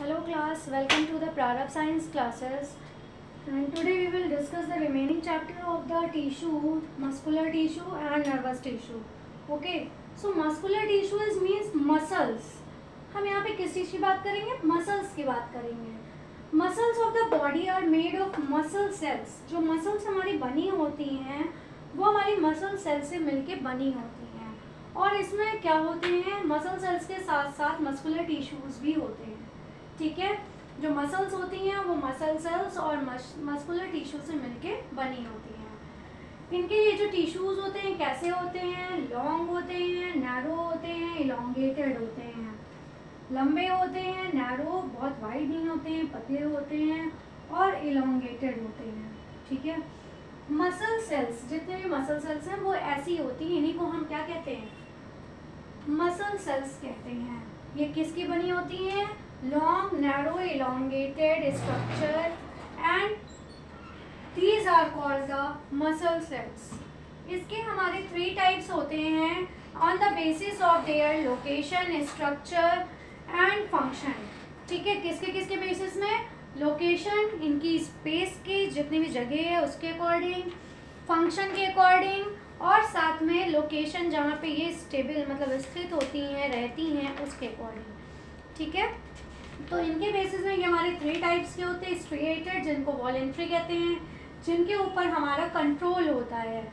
Hello class, welcome to the Prarabh Science classes, and today we will discuss the remaining chapter of the tissue, muscular tissue and nervous tissue. Okay, so muscular tissue is means muscles. हम यहाँ पे किस चीज़ की बात करेंगे? Muscles की बात करेंगे. Muscles of the body are made of muscle cells. जो मसल्स हमारी बनी होती हैं वो हमारी मसल सेल्स से मिलके बनी होती हैं, और इसमें क्या होते हैं, मसल सेल्स के साथ साथ मस्कुलर टिश्यूज भी होते हैं. ठीक है, जो मसल्स होती हैं वो मसल सेल्स और मस्कुलर टिश्यू से मिलके बनी होती हैं. इनके ये जो टिश्यूज होते हैं कैसे होते हैं? लॉन्ग होते हैं, नैरो होते हैं, इलोंगेटेड होते हैं. लंबे होते हैं, नैरो, बहुत वाइड नहीं होते हैं, पतले होते हैं और इलोंगेटेड होते हैं. ठीक है, मसल सेल्स, जितने भी मसल सेल्स हैं वो ऐसी होती हैं. इन्हीं को हम क्या कहते हैं? मसल सेल्स कहते हैं. ये किसकी बनी होती हैं? Long, narrow, elongated structure, and these are called the muscle cells. इसके हमारे 3 टाइप्स होते हैं on the basis of their location, structure and function. ठीक है, किसके किसके बेसिस में? लोकेशन, इनकी स्पेस की जितनी भी जगह है उसके अकॉर्डिंग, फंक्शन के अकॉर्डिंग, और साथ में लोकेशन जहाँ पे ये स्टेबल मतलब स्थित होती हैं, रहती हैं, उसके अकॉर्डिंग. ठीक है, तो इनके बेसिस में ये हमारे 3 टाइप्स के होते हैं. स्ट्रिएटेड, जिनको वॉलेंट्री कहते हैं, जिनके ऊपर हमारा कंट्रोल होता है.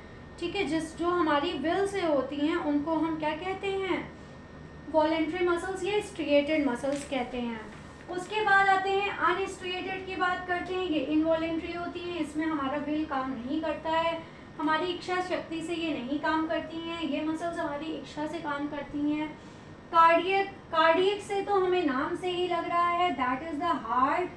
ठीक है, जो हमारी विल से होती हैं उनको हम क्या कहते हैं? वॉलेंट्री मसल्स या स्ट्रिएटेड मसल्स कहते हैं. उसके बाद आते हैं अनस्ट्रिएटेड की बात करते हैं. ये इनवॉलेंट्री होती हैं, इसमें हमारा विल काम नहीं करता है, हमारी इच्छा शक्ति से ये नहीं काम करती हैं. ये मसल्स हमारी इच्छा से काम करती हैं. कार्डियक से तो हमें नाम से ही लग रहा है, that is the heart.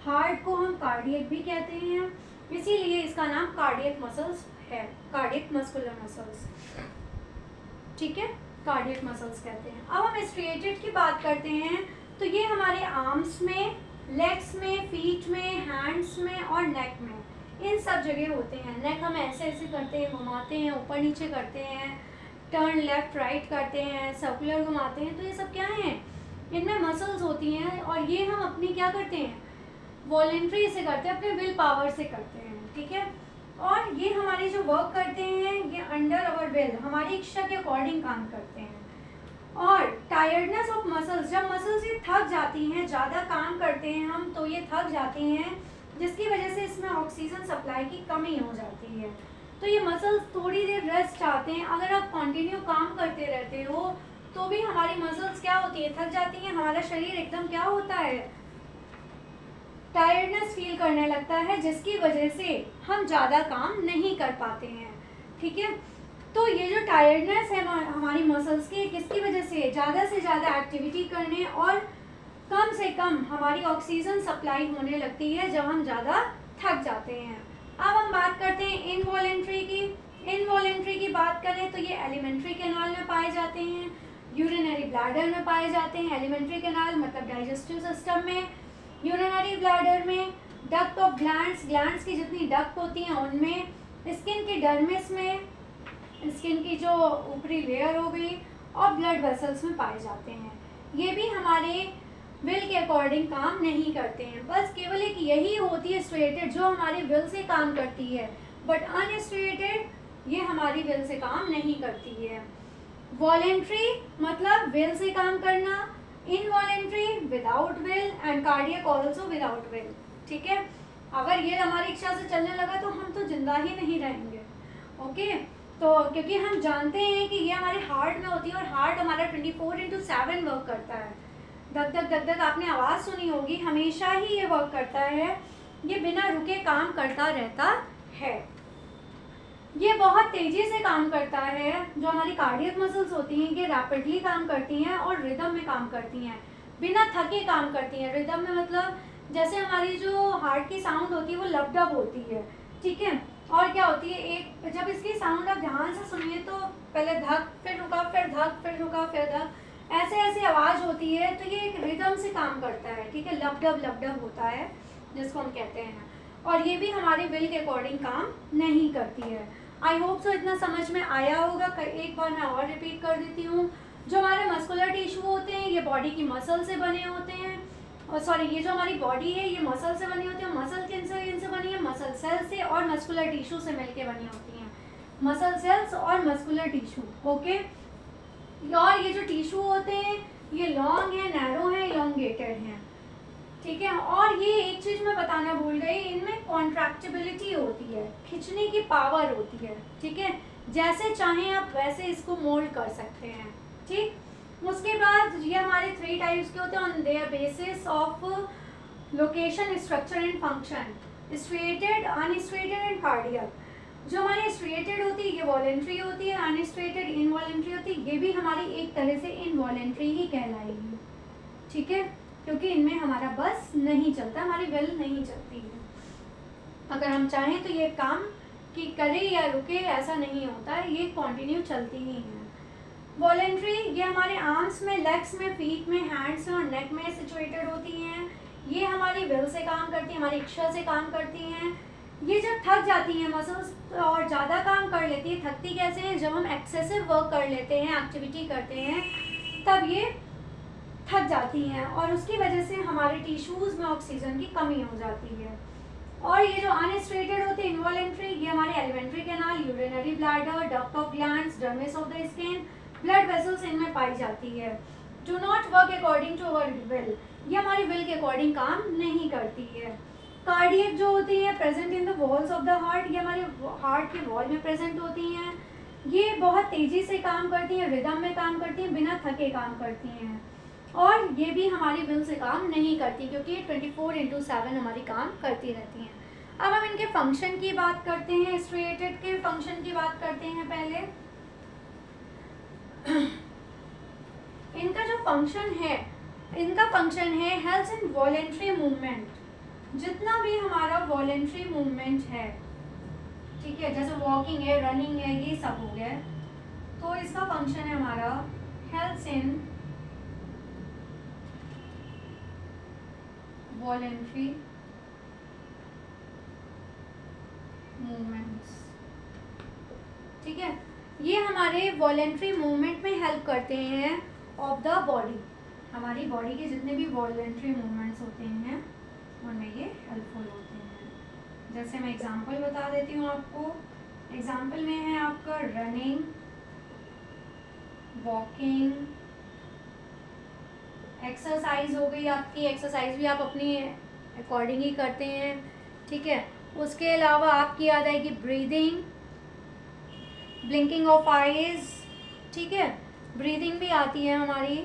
Heart को हम कार्डियक भी कहते हैं, इसीलिए इसका नाम कार्डियक मसल्स है, कार्डियक मस्कुलर मसल्स. ठीक है, कार्डियक मसल्स कहते हैं. अब हम स्ट्रिएटेड की बात करते हैं, तो ये हमारे आर्म्स में, लेग्स में, फीट में, हैंड्स में और नेक में, इन सब जगह होते हैं. नेक हम ऐसे ऐसे करते हैं, घुमाते हैं, ऊपर नीचे करते हैं, टर्न लेफ्ट राइट करते हैं, सर्कुलर घुमाते हैं. तो ये सब क्या हैं? इनमें मसल्स होती हैं, और ये हम अपनी क्या करते हैं? वॉलेंट्री से करते हैं, अपने विल पावर से करते हैं. ठीक है, और ये हमारी जो वर्क करते हैं ये अंडर अवर विल, हमारी इच्छा के अकॉर्डिंग काम करते हैं. और टायर्डनेस ऑफ मसल्स, जब मसल्स ये थक जाती हैं, ज़्यादा काम करते हैं हम तो ये थक जाती हैं, जिसकी वजह से इसमें ऑक्सीजन सप्लाई की कमी हो जाती है. तो ये मसल्स थोड़ी देर रेस्ट चाहते हैं. अगर आप कंटिन्यू काम करते रहते हो तो भी हमारी मसल्स क्या होती है? थक जाती हैं. हमारा शरीर एकदम क्या होता है? टायर्डनेस फील करने लगता है, जिसकी वजह से हम ज़्यादा काम नहीं कर पाते हैं. ठीक है, तो ये जो टायर्डनेस है हमारी मसल्स की, किसकी वजह से? ज़्यादा से ज़्यादा एक्टिविटी करने और कम से कम हमारी ऑक्सीजन सप्लाई होने लगती है जब हम ज़्यादा थक जाते हैं. अब हम बात करते हैं इनवॉलेंट्री की. इनवॉलेंट्री की बात करें तो ये एलिमेंट्री कैनाल में पाए जाते हैं, यूरिनरी ब्लैडर में पाए जाते हैं. एलिमेंट्री कैनाल मतलब डाइजेस्टिव सिस्टम में, यूरिनरी ब्लैडर में, डक्ट ऑफ ग्लैंड्स की जितनी डक्ट होती हैं उनमें, स्किन की डर्मिस में, स्किन की जो ऊपरी लेयर हो गई, और ब्लड वेसल्स में पाए जाते हैं. ये भी हमारे विल के अकॉर्डिंग काम नहीं करते हैं. बस केवल एक यही होती है स्ट्रिएटेड, जो हमारी विल से काम करती है, बट अनस्ट्रिएटेड ये हमारी विल से काम नहीं करती है. वॉलेंट्री मतलब विल से काम करना, involuntary without will, and cardiac also without will. ठीक है, अगर ये हमारी इच्छा से चलने लगा तो हम तो जिंदा ही नहीं रहेंगे. ओके, तो क्योंकि हम जानते हैं कि ये हमारे हार्ट में होती है, और हार्ट हमारा 24/7 वर्क करता है. धक धक धक धक आपने आवाज़ सुनी होगी, हमेशा ही ये वर्क करता है, ये बिना रुके काम करता रहता है. ये बहुत तेज़ी से काम करता है. जो हमारी कार्डियक मसल्स होती हैं ये रैपिडली काम करती हैं और रिदम में काम करती हैं, बिना थके काम करती हैं. रिदम में मतलब जैसे हमारी जो हार्ट की साउंड होती है वो लबडब होती है. ठीक है, और क्या होती है, एक जब इसकी साउंड आप ध्यान से सुनिए तो पहले धक, फिर रुका, फिर धक, फिर रुका, फिर धक, ऐसे ऐसे आवाज़ होती है. तो ये एक रिदम से काम करता है. ठीक है, लबडब होता है जिसको हम कहते हैं, और ये भी हमारे विल के अकॉर्डिंग काम नहीं करती है. आई होप सो इतना समझ में आया होगा. एक बार मैं और रिपीट कर देती हूँ. जो हमारे मस्कुलर टिश्यू होते हैं ये बॉडी की मसल से बने होते हैं. और सॉरी, ये जो हमारी बॉडी है ये मसल से बनी होती है। मसल किनसे बनी है? मसल सेल से और मस्कुलर टिश्यू से मिलके बनी होती हैं, मसल सेल्स और मस्कुलर टिश्यू। ओके, और ये जो टिश्यू होते हैं ये लॉन्ग है, नैरो है, इलोंगेटेड हैं, ठीक है। और ये एक चीज़ मैं बताना भूल गई, इनमें कॉन्ट्रैक्टिबिलिटी होती है, खिंचने की पावर होती है, ठीक है। जैसे चाहें आप वैसे इसको मोल्ड कर सकते हैं, ठीक। उसके बाद ये हमारे 3 टाइप्स के होते हैं on their basis of location, structure and function, striated, unstriated and cardiac. जो हमारी स्ट्रिएटेड होती है ये वॉलेंट्री होती है, अनस्ट्रिएटेड इनवॉलेंट्री होती है। ये भी हमारी एक तरह से इनवॉलेंट्री ही कहलाएगी, ठीक है, क्योंकि इनमें हमारा बस नहीं चलता, हमारी विल नहीं चलती है। अगर हम चाहें तो ये काम कि करे या रुके ऐसा नहीं होता है, ये कंटिन्यू चलती ही है। वॉलेंट्री ये हमारे आर्म्स में, लेग्स में, फीट में, हैंड्स में और नेक में सिचुएटेड होती हैं। ये हमारी विल से काम करती हैं, हमारी इच्छा से काम करती हैं। ये जब थक जाती हैं मसल्स और ज़्यादा काम कर लेती है, थकती कैसे है? जब हम एक्सेसिव वर्क कर लेते हैं, एक्टिविटी करते हैं, तब ये थक जाती हैं और उसकी वजह से हमारे टिश्यूज़ में ऑक्सीजन की कमी हो जाती है। और ये जो अनस्ट्रेटेड होते हैं इनवॉलेंट्री, ये हमारे alimentary canal, urinary bladder, duct of glands, dermis of the skin, blood vessels इनमें पाई जाती है। Do not work according to our will, ये हमारी विल के अकॉर्डिंग काम नहीं करती है। कार्डियक जो होती है present in the walls of the heart, ये हमारे हार्ट के वॉल में प्रेजेंट होती हैं। ये बहुत तेज़ी से काम करती हैं, रिदम में काम करती हैं, बिना थके काम करती हैं। और ये भी हमारी विल से काम नहीं करती क्योंकि ये 24/7 हमारी काम करती रहती हैं। अब हम इनके फंक्शन की बात करते हैं, स्ट्रिएटेड के फंक्शन की बात करते हैं पहले। इनका जो फंक्शन है, इनका फंक्शन है हेल्प्स इन वॉलेंट्री मूवमेंट। जितना भी हमारा वॉलेंट्री मूवमेंट है, ठीक है, जैसे वॉकिंग है, रनिंग है, ये सब हो गया, तो इसका फंक्शन है हमारा हेल्प्स इन वॉलेंट्री मूवमेंट्स, ठीक है। ये हमारे वॉलेंट्री मूवमेंट में हेल्प करते हैं ऑफ द बॉडी। हमारी बॉडी के जितने भी वॉलेंट्री मूवमेंट्स होते हैं उनमें ये हेल्पफुल होते हैं। जैसे मैं एग्जांपल बता देती हूँ आपको। एग्जांपल में है आपका रनिंग, वॉकिंग, एक्सरसाइज हो गई आपकी, एक्सरसाइज भी आप अपनी अकॉर्डिंग ही करते हैं, ठीक है। उसके अलावा आपकी याद आएगी ब्रीदिंग, ब्लिंकिंग ऑफ आईज, ठीक है, ब्रीदिंग भी आती है हमारी।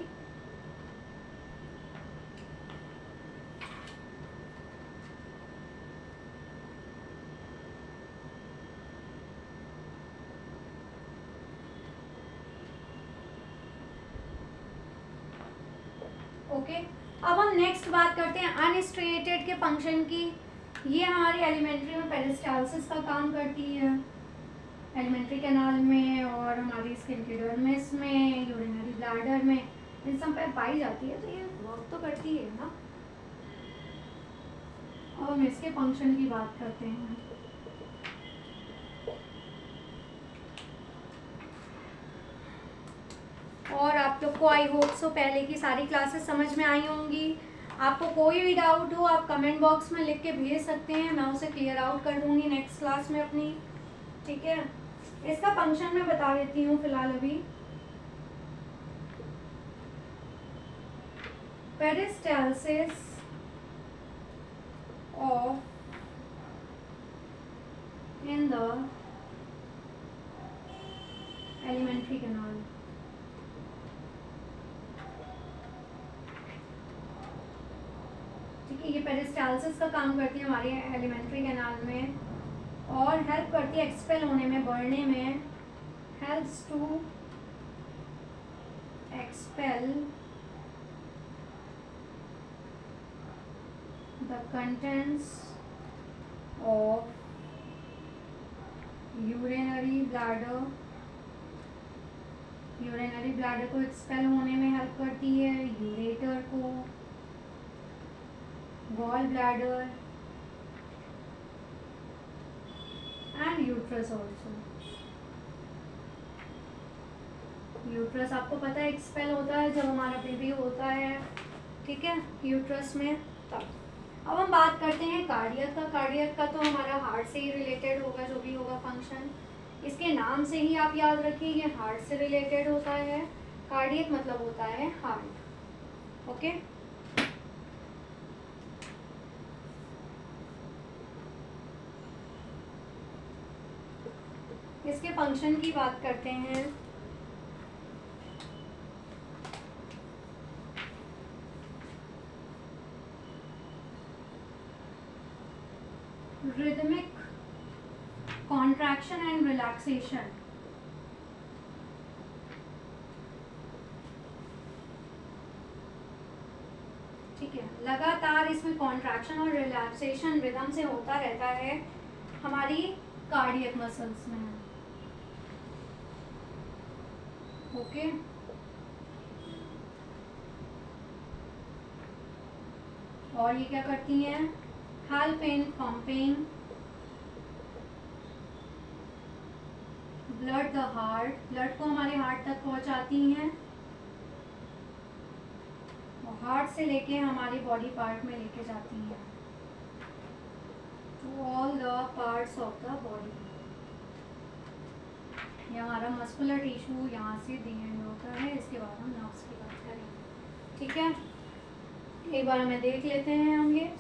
ओके, अब हम नेक्स्ट बात करते हैं अनस्ट्रिएटेड के फंक्शन की। ये हमारी एलिमेंट्री में पेरिस्टालसिस का काम करती है, एलिमेंट्री कैनाल में और हमारी स्किन के डर्मिस में, यूरिनरी ब्लैडर में, इन सब पे पाई जाती है, तो ये वर्क तो करती है ना। अब हम इसके फंक्शन की बात करते हैं। और आप लोग को आई होप सो पहले की सारी क्लासेस समझ में आई होंगी। आपको कोई भी डाउट हो आप कमेंट बॉक्स में लिख के भेज सकते हैं, मैं उसे क्लियर आउट कर दूंगी नेक्स्ट क्लास में अपनी, ठीक है। इसका फंक्शन मैं बता देती हूँ फिलहाल अभी। Peristalsis of in the alimentary canal, ये पेरिस्टालसिस का काम करती है हमारी एलिमेंट्री कैनाल में और हेल्प करती है एक्सपेल होने में, बढ़ने में, helps to expel the contents of urinary bladder. Urinary bladder को एक्सपेल होने में हेल्प करती है, यूरेटर को, gall bladder and uterus also. Uterus आपको पता है एक्सपेल होता है जब हमारा बेबी होता है, ठीक है, यूट्रस में तब। अब हम बात करते हैं कार्डियक का। कार्डियक का तो हमारा हार्ट से ही रिलेटेड होगा, जो भी होगा फंक्शन। इसके नाम से ही आप याद रखिए ये हार्ट से रिलेटेड होता है। कार्डियक मतलब होता है हार्ट। ओके, इसके फंक्शन की बात करते हैं। Rhythmic contraction and relaxation. ठीक है, लगातार इसमें कॉन्ट्रैक्शन और रिलैक्सेशन रिदम से होता रहता है हमारी कार्डियक मसल्स में। ओके, और ये क्या करती हैं? Help in pumping blood the heart, blood को हमारे हार्ट तक पहुंचाती हैं और हार्ट से लेके हमारी बॉडी पार्ट में लेके जाती हैं, to all the parts of the body. ये हमारा मस्कुलर टिश्यू यहाँ से दी एंड होता है। इसके बाद हम नर्व्स की बात करेंगे। ठीक है, एक बार हमें देख लेते हैं हम ये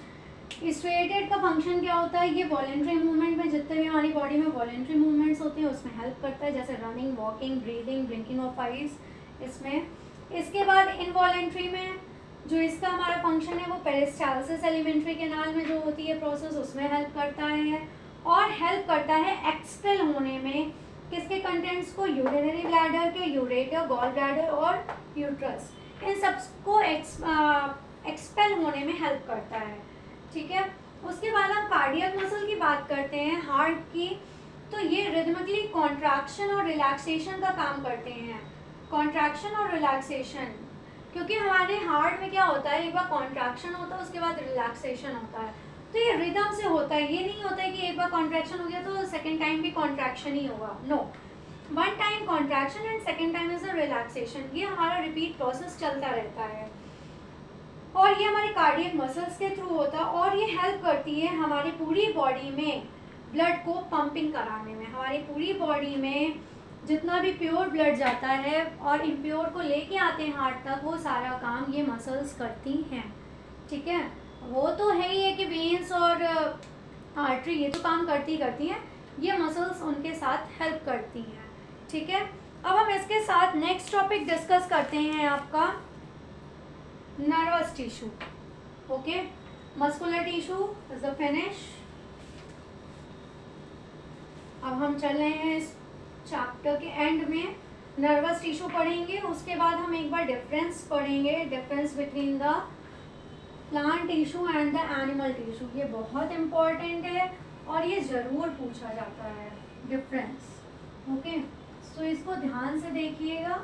स्ट्रेटेड का फंक्शन क्या होता है। ये वॉलेंट्री मूवमेंट में जितने भी हमारी बॉडी में वॉलेंट्री मूवमेंट्स होते हैं उसमें हेल्प करता है, जैसे running, walking, breathing, blinking of eyes इसमें। इसके बाद इनवॉलेंट्री में जो इसका हमारा फंक्शन है वो पेरिस्टालसिस एलिमेंट्री कैनाल में जो होती है प्रोसेस, उसमें हेल्प करता है। और हेल्प करता है एक्सपेल होने में किसके कंटेंट्स को? यूरिनरी ब्लैडर के, यूरेटर, गॉल ब्लैडर और यूट्रस, इन सबको एक्सपेल होने में हेल्प करता है। ठीक है, उसके बाद हम कार्डियक मसल की बात करते हैं, हार्ट की। तो ये रिदमिकली कॉन्ट्रैक्शन और रिलैक्सेशन का काम करते हैं। कॉन्ट्रैक्शन और रिलैक्सेशन, क्योंकि हमारे हार्ट में क्या होता है, एक बार कॉन्ट्रैक्शन होता है उसके बाद रिलैक्सेशन होता है। तो ये रिदम से होता है, ये नहीं होता है कि एक बार कॉन्ट्रैक्शन हो गया तो सेकेंड टाइम भी कॉन्ट्रैक्शन ही होगा। No, one time contraction and second time is a relaxation. ये हमारा रिपीट प्रोसेस चलता रहता है और ये हमारे कार्डियक मसल्स के थ्रू होता है और ये हेल्प करती है हमारी पूरी बॉडी में ब्लड को पंपिंग कराने में। हमारी पूरी बॉडी में जितना भी प्योर ब्लड जाता है और इम्प्योर को लेके आते हैं हार्ट तक, वो सारा काम ये मसल्स करती हैं। ठीक है, वो तो है ही है कि वेन्स और आर्टरी ये तो काम करती हैं, ये मसल्स उनके साथ हेल्प करती हैं। ठीक है, अब हम इसके साथ नेक्स्ट टॉपिक डिस्कस करते हैं आपका nervous tissue. Okay, muscular tissue is the finish. अब हम चल रहे हैं इस चैप्टर के एंड में, नर्वस टिश्यू पढ़ेंगे। उसके बाद हम एक बार डिफरेंस पढ़ेंगे, difference between the plant tissue and the animal tissue. ये बहुत इम्पॉर्टेंट है और ये ज़रूर पूछा जाता है, डिफरेंस। ओके, तो इसको ध्यान से देखिएगा।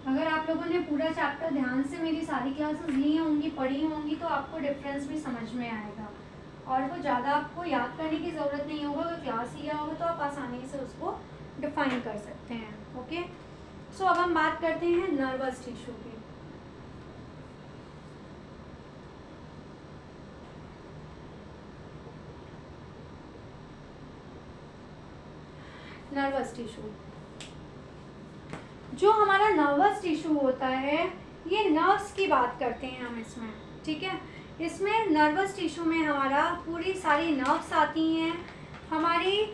अगर आप लोगों ने पूरा चैप्टर ध्यान से मेरी सारी क्लासेस ली होंगी, पढ़ी होंगी, तो आपको डिफरेंस भी समझ में आएगा और वो ज़्यादा आपको याद करने की ज़रूरत नहीं होगा। अगर क्लास लिया होगा तो आप आसानी से उसको डिफाइन कर सकते हैं। ओके, सो अब हम बात करते हैं नर्वस टिश्यू की। नर्वस टिश्यू, जो हमारा नर्वस टिश्यू होता है, ये नर्व्स की बात करते हैं हम इसमें। ठीक है, इसमें नर्वस टिश्यू में हमारा पूरी सारी नर्व्स आती हैं। हमारी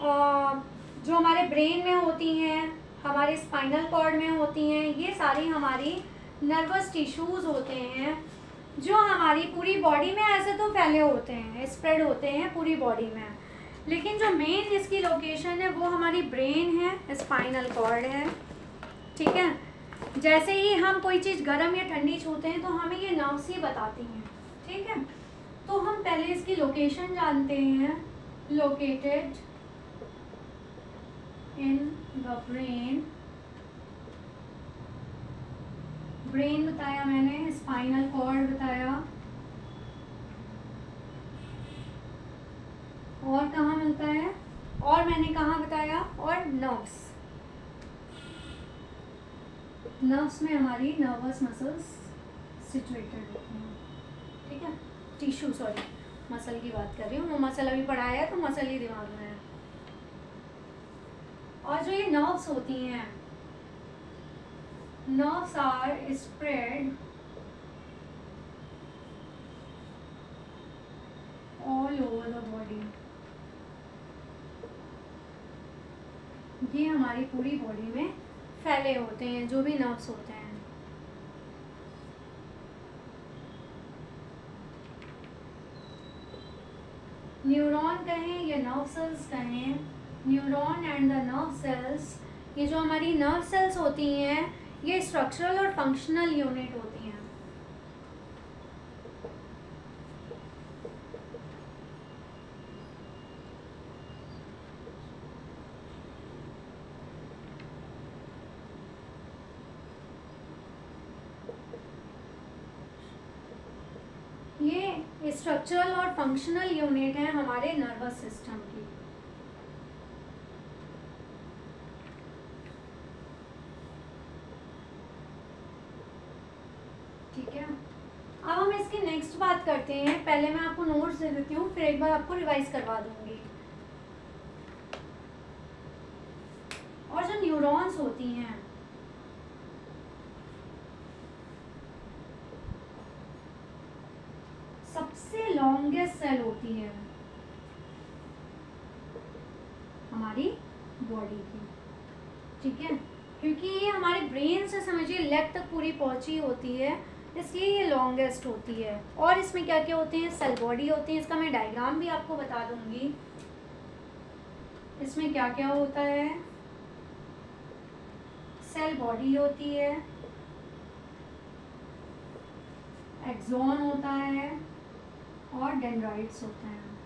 जो हमारे ब्रेन में होती हैं, हमारे स्पाइनल कॉर्ड में होती हैं, ये सारी हमारी नर्वस टिश्यूज़ होते हैं जो हमारी पूरी बॉडी में ऐसे तो फैले होते हैं, स्प्रेड होते हैं पूरी बॉडी में, लेकिन जो मेन इसकी लोकेशन है वो हमारी ब्रेन है, स्पाइनल कॉर्ड है। ठीक है, जैसे ही हम कोई चीज़ गर्म या ठंडी छूते हैं तो हमें ये नर्व्स ही बताती हैं। ठीक है, तो हम पहले इसकी लोकेशन जानते हैं। Located in the brain, brain बताया मैंने, स्पाइनल कॉर्ड बताया, और कहाँ मिलता है, और मैंने मैंने कहाँ बताया, और नर्व्स में हमारी नर्वस मसल्स सिचुएटेड होती हैं, ठीक है, टिश्यू, सॉरी मसल की बात कर रही हूँ, वो मसल अभी पढ़ाया है तो मसल ही दिमाग में है। और जो ये नर्व्स होती हैं, nerves are spread all over the body, ये हमारी पूरी बॉडी में फैले होते हैं जो भी नर्व्स होते हैं। न्यूरॉन कहें या नर्व सेल्स कहें, neuron and the nerve cells, ये जो हमारी नर्व सेल्स होती हैं ये स्ट्रक्चरल और फंक्शनल यूनिट होती हैं। ये स्ट्रक्चरल और फंक्शनल यूनिट है हमारे नर्वस सिस्टम की। ठीक है, अब हम इसकी नेक्स्ट बात करते हैं। पहले मैं आपको नोट्स दे देती हूँ, फिर एक बार आपको रिवाइज करवा दूंगी। और जो न्यूरॉन्स होती हैं, सबसे लॉन्गेस्ट सेल होती है हमारी बॉडी की, ठीक है, क्योंकि ये हमारे ब्रेन से समझिए लेग तक पूरी पहुंची होती है, इसलिए ये लॉन्गेस्ट होती है। और इसमें क्या क्या होते हैं, सेल बॉडी होती है, इसका मैं डायग्राम भी आपको बता दूंगी। इसमें क्या क्या होता है, सेल बॉडी होती है, एक्सॉन होता है और डेंड्राइट्स होते हैं,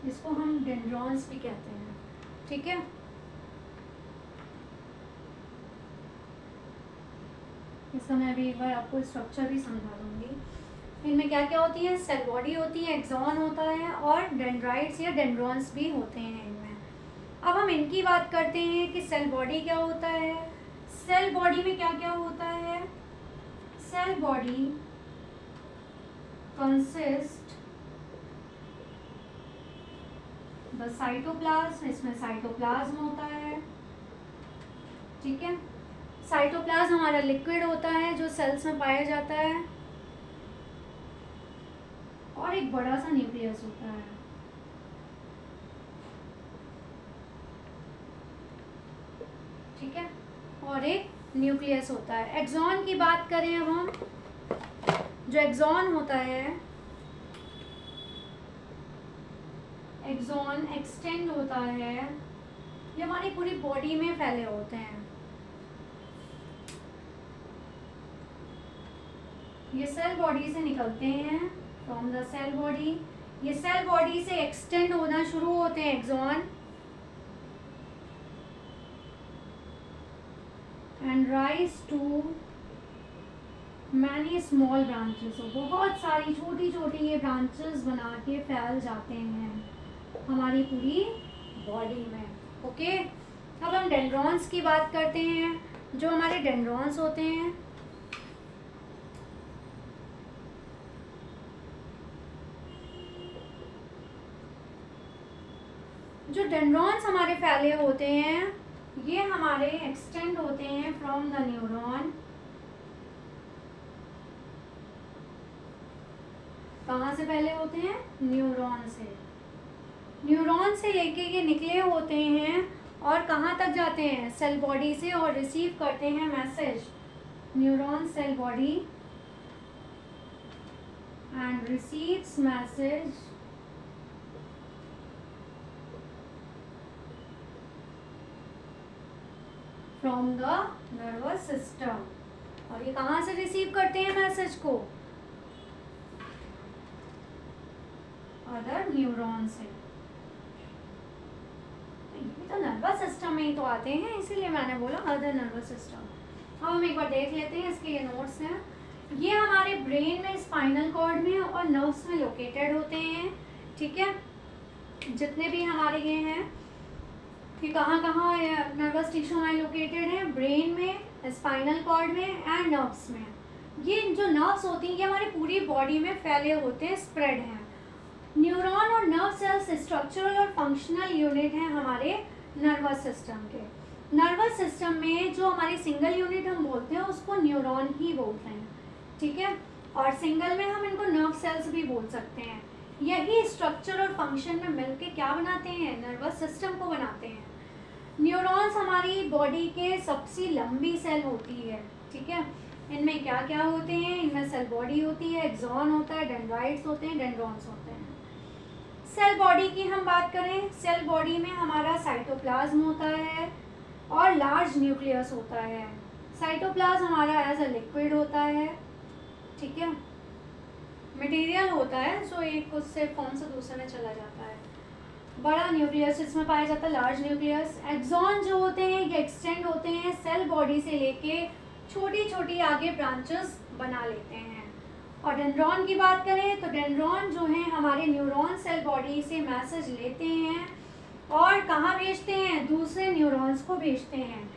इसको हम डेंड्रॉन्स भी कहते हैं, ठीक है। इसका मैं अभी एक बार आपको स्ट्रक्चर भी समझा दूंगी। इनमें क्या क्या होती है, सेल बॉडी होती है, एक्सॉन होता है और डेंड्राइट्स या डेंड्रॉन्स भी होते हैं इनमें। अब हम इनकी बात करते हैं कि सेल बॉडी क्या होता है। सेल बॉडी में क्या क्या होता है, cell body consist the cytoplasm, इसमें साइटोप्लाज्म होता है, ठीक है। साइटोप्लाज्म हमारा लिक्विड होता है जो सेल्स में पाया जाता है, और एक बड़ा सा न्यूक्लियस होता है, ठीक है, और एक न्यूक्लियस होता है। एक्सॉन की बात करें अब हम, जो एक्सॉन होता है, एक्सॉन एक्सटेंड होता है, ये हमारी पूरी बॉडी में फैले होते हैं। ये सेल बॉडी से निकलते हैं, फ्रॉम द सेल बॉडी, ये सेल बॉडी से एक्सटेंड होना शुरू होते हैं axon, and rise to many small branches, बहुत सारी छोटी छोटी ये ब्रांचेस बना के फैल जाते हैं हमारी पूरी बॉडी में, ओके। अब हम डेंड्रॉन्स की बात करते हैं। जो हमारे डेंड्रॉन्स होते हैं, जो डेंड्रॉन्स हमारे फैले होते हैं, ये हमारे एक्सटेंड होते हैं फ्रॉम द न्यूरॉन। कहाँ से पहले होते हैं, न्यूरॉन से। न्यूरॉन से लेके ये निकले होते हैं और कहाँ तक जाते हैं, सेल बॉडी से, और रिसीव करते हैं message, neuron cell body and receives message from the nervous system. और ये कहाँ से रिसीव करते हैं मैसेज को, अदर न्यूरॉन से। ये तो नर्वस सिस्टम में ही तो आते हैं, इसीलिए मैंने बोला अदर नर्वस सिस्टम। अब हम एक बार देख लेते हैं, इसके ये नोट्स हैं। ये हमारे ब्रेन में, स्पाइनल कॉर्ड में और नर्व्स में लोकेटेड होते हैं, ठीक है। जितने भी हमारे ये हैं कि कहाँ कहाँ नर्वस टिश्यू हमारे लोकेटेड है, ब्रेन में, स्पाइनल कॉर्ड में एंड नर्व्स में। ये जो नर्व्स होती हैं ये हमारी पूरी बॉडी में फैले होते हैं, स्प्रेड हैं। न्यूरॉन और नर्व सेल्स स्ट्रक्चरल और फंक्शनल यूनिट हैं हमारे नर्वस सिस्टम के। नर्वस सिस्टम में जो हमारी सिंगल यूनिट हम बोलते हैं उसको न्यूरॉन ही बोलते हैं, ठीक है। और सिंगल में हम इनको नर्व सेल्स भी बोल सकते हैं। यही स्ट्रक्चर और फंक्शन में मिलके क्या बनाते हैं, नर्वस सिस्टम को बनाते हैं। न्यूरॉन्स हमारी बॉडी के सबसे लंबी सेल होती है, ठीक है। इनमें क्या क्या होते हैं, इनमें सेल बॉडी होती है, एक्सॉन होता है, डेंड्राइट्स होते हैं, डेंड्रॉन्स होते हैं। सेल बॉडी की हम बात करें, सेल बॉडी में हमारा साइटोप्लाज्म होता है और लार्ज न्यूक्लियस होता है। साइटोप्लाज्म हमारा एज अ लिक्विड होता है, ठीक है, मटेरियल होता है जो एक उससे फॉर्म से दूसरे में चला जाता है। बड़ा न्यूक्लियस इसमें पाया जाता है, लार्ज न्यूक्लियस। एक्सॉन जो होते हैं ये एक्सटेंड होते हैं सेल बॉडी से लेके छोटी छोटी आगे ब्रांचेस बना लेते हैं। और डेंड्रॉन की बात करें तो डेंड्रॉन जो है हमारे न्यूरॉन सेल बॉडी से मैसेज लेते हैं और कहाँ भेजते हैं, दूसरे न्यूरॉन्स को भेजते हैं।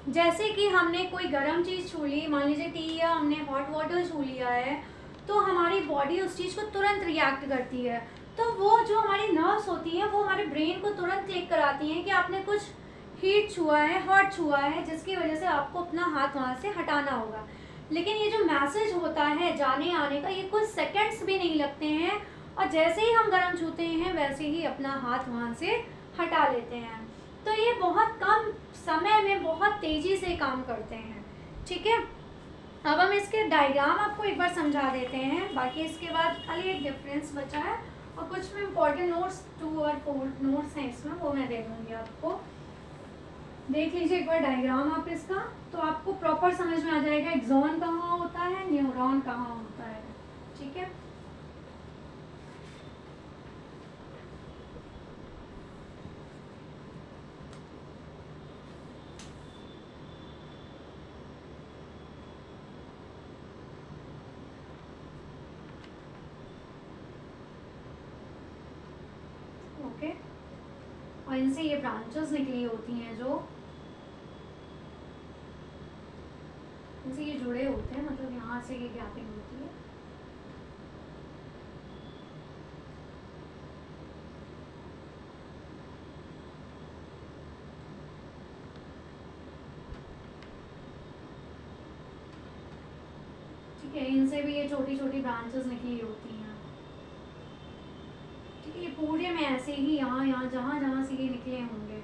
जैसे कि हमने कोई गर्म चीज़ छू ली, मान लीजिए टी या हमने हॉट वाटर छू लिया है, तो हमारी बॉडी उस चीज़ को तुरंत रिएक्ट करती है। तो वो जो हमारी नर्व्स होती हैं वो हमारे ब्रेन को तुरंत क्लिक कराती हैं कि आपने कुछ हीट छुआ है, हॉट छुआ है, जिसकी वजह से आपको अपना हाथ वहाँ से हटाना होगा। लेकिन ये जो मैसेज होता है जाने आने का, ये कुछ सेकंड्स भी नहीं लगते हैं और जैसे ही हम गर्म छूते हैं वैसे ही अपना हाथ वहाँ से हटा लेते हैं। तो ये बहुत कम समय में बहुत तेज़ी से काम करते हैं, ठीक है। अब हम इसके डायग्राम आपको एक बार समझा देते हैं, बाकी इसके बाद खाली एक डिफरेंस बचा है और कुछ में इम्पोर्टेंट नोट्स 2 और 4 नोट्स हैं इसमें, वो मैं दे दूँगी आपको। देख लीजिए एक बार डायग्राम आप इसका, तो आपको प्रॉपर समझ में आ जाएगा एक्सॉन कहाँ होता है, न्यूरॉन कहाँ होता है, ठीक है। ओके, और इनसे ये ब्रांचेस निकली होती हैं जो इनसे ये जुड़े होते हैं, मतलब यहाँ से ये गैपिंग होती है। ठीक है, इनसे भी ये छोटी छोटी ब्रांचेस निकली होती हैं, ठीक है। ये पूरे में ऐसे ही यहाँ यहाँ जहाँ जहाँ से ये निकले होंगे।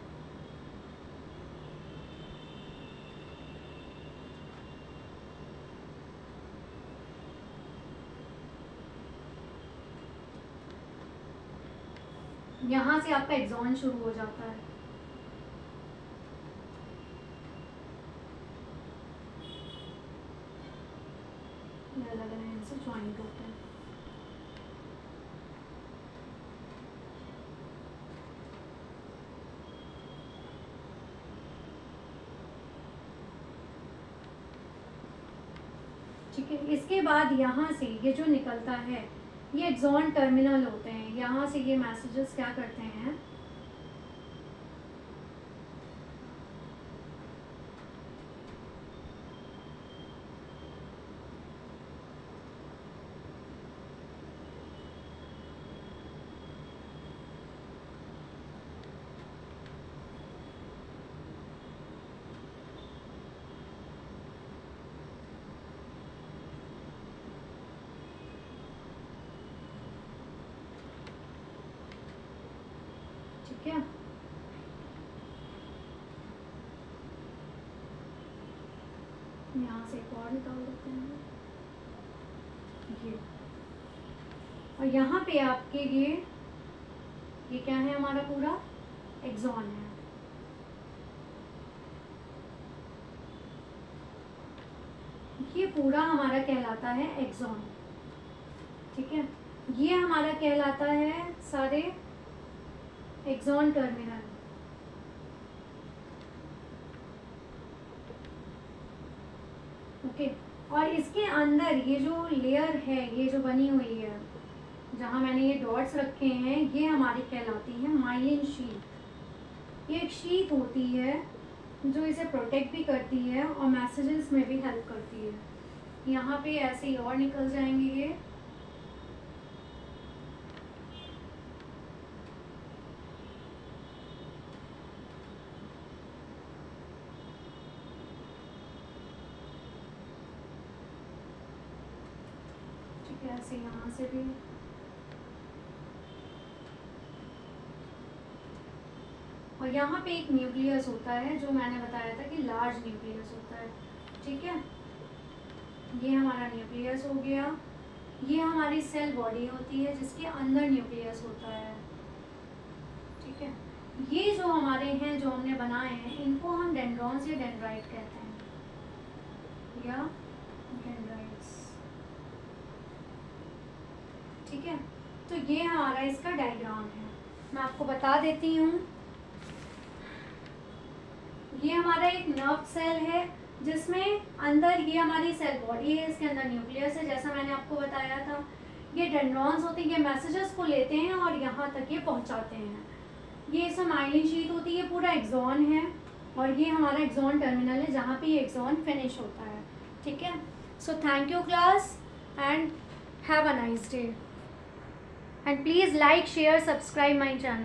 यहाँ से आपका एक्सॉन शुरू हो जाता है। अलग अलग से ज्वाइंट होते हैं। ठीक है, इसके बाद यहाँ से ये जो निकलता है ये एक्सॉन टर्मिनल होते हैं। यहाँ से ये मैसेजेस क्या करते हैं, ठीक है। यहाँ से एक और निकाल देते हैं ये, और यहाँ पे आपके ये क्या है, हमारा पूरा एक्सॉन है। ये पूरा हमारा कहलाता है एक्सॉन, ठीक है। ये हमारा कहलाता है सारे एक्सॉन टर्मिनल। ओके, और इसके अंदर ये जो लेयर है, ये जो बनी हुई है, जहाँ मैंने ये डॉट्स रखे हैं ये हमारी कहलाती है माइलिन शीट। ये एक शीट होती है जो इसे प्रोटेक्ट भी करती है और मैसेजेस में भी हेल्प करती है। यहाँ पे ऐसे ही और निकल जाएंगे ये। ठीक है, ऐसे यहाँ से भी। और यहाँ पे एक न्यूक्लियस होता है जो मैंने बताया था कि लार्ज न्यूक्लियस होता है। ठीक है, ये हमारा न्यूक्लियस हो गया। ये हमारी सेल बॉडी होती है जिसके अंदर न्यूक्लियस होता है। ठीक है, ये जो हमारे हैं जो हमने बनाए हैं इनको हम डेंड्रॉन्स या डेंड्राइट कहते हैं या डेंड्राइट्स। ठीक है, तो ये हमारा इसका डायग्राम है, मैं आपको बता देती हूँ। ये हमारा एक नर्व सेल है जिसमें अंदर ये हमारी सेल बॉडी है, इसके अंदर न्यूक्लियस है जैसा मैंने आपको बताया था। ये डेंड्रॉन्स होते हैं, ये मैसेजेस को लेते हैं और यहाँ तक ये पहुँचाते हैं। ये इसमें माइलिन शीट होती है, पूरा एक्सॉन है और ये हमारा एक्सॉन टर्मिनल है जहाँ पे ये एक्सॉन फिनिश होता है। ठीक है, so thank you class and have a nice day and please like share subscribe my channel.